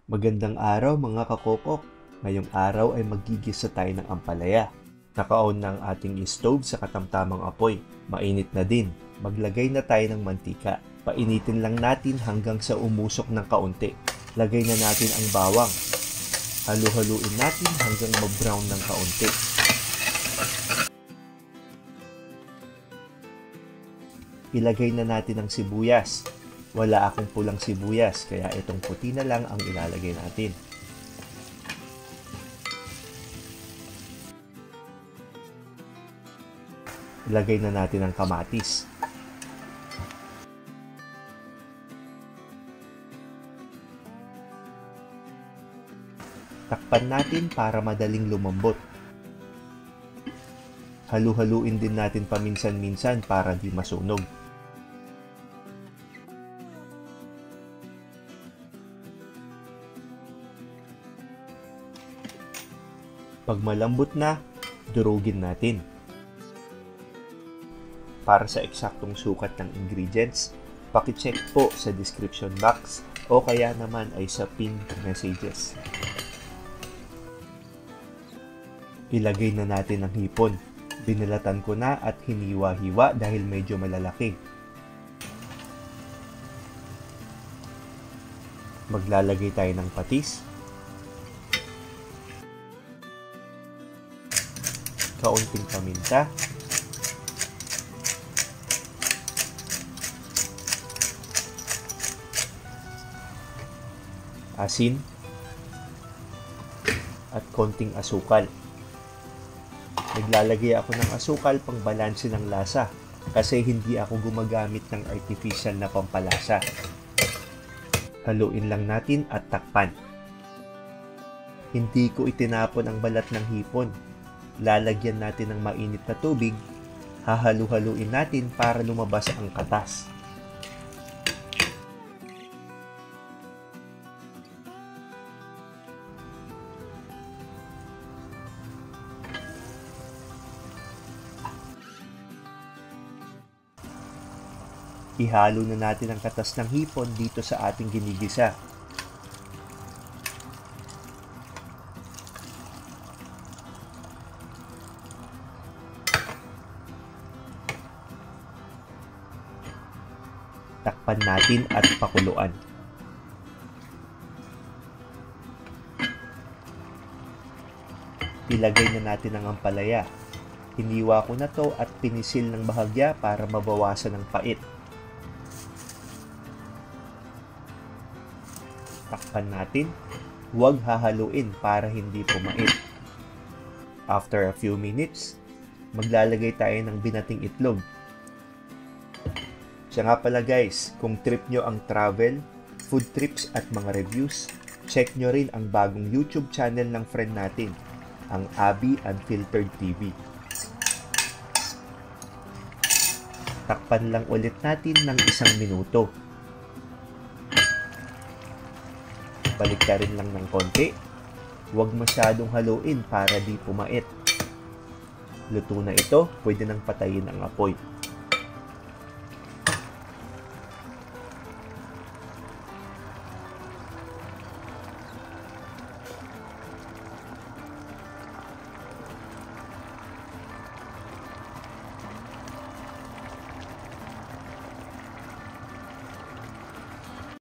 Magandang araw mga kakokok. Ngayong araw ay maggigisa tayo ng ampalaya. Naka-on na ang ating stove sa katamtamang apoy. Mainit na din. Maglagay na tayo ng mantika. Painitin lang natin hanggang sa umusok ng kaunti. Lagay na natin ang bawang. Halu-haluin natin hanggang mag-brown ng kaunti. Ilagay na natin ang sibuyas. Wala akong pulang sibuyas, kaya itong puti na lang ang ilalagay natin. Ilagay na natin ang kamatis. Takpan natin para madaling lumambot. Halu-haluin din natin paminsan-minsan para di masunog. Pag malambot na, durugin natin. Para sa eksaktong sukat ng ingredients, paki-check po sa description box o kaya naman ay sa pinned messages. Ilagay na natin ang hipon. Binalatan ko na at hiniwa-hiwa dahil medyo malalaki. Maglalagay tayo ng patis. Kaunting paminta, asin, at konting asukal. Naglalagay ako ng asukal pang balanse ng lasa kasi hindi ako gumagamit ng artificial na pampalasa. Haluin lang natin at takpan. Hindi ko itinapon ang balat ng hipon. Lalagyan natin ng mainit na tubig, hahalu-haluin natin para lumabas ang katas. Ihalo na natin ang katas ng hipon dito sa ating ginigisa. Takpan natin at pakuluan. Ilagay na natin ang ampalaya. Hiniwa ko na to at pinisil ng bahagya para mabawasan ang pait. Takpan natin. Huwag hahaluin para hindi pumait. After a few minutes, maglalagay tayo ng binating itlog. Siya nga pala guys, kung trip nyo ang travel, food trips at mga reviews, check nyo rin ang bagong YouTube channel ng friend natin, ang Abby Unfiltered TV. Takpan lang ulit natin ng 1 minuto. Balik ka rin lang ng konti. Huwag masyadong haluin para di pumait. Luto na ito, pwede nang patayin ang apoy.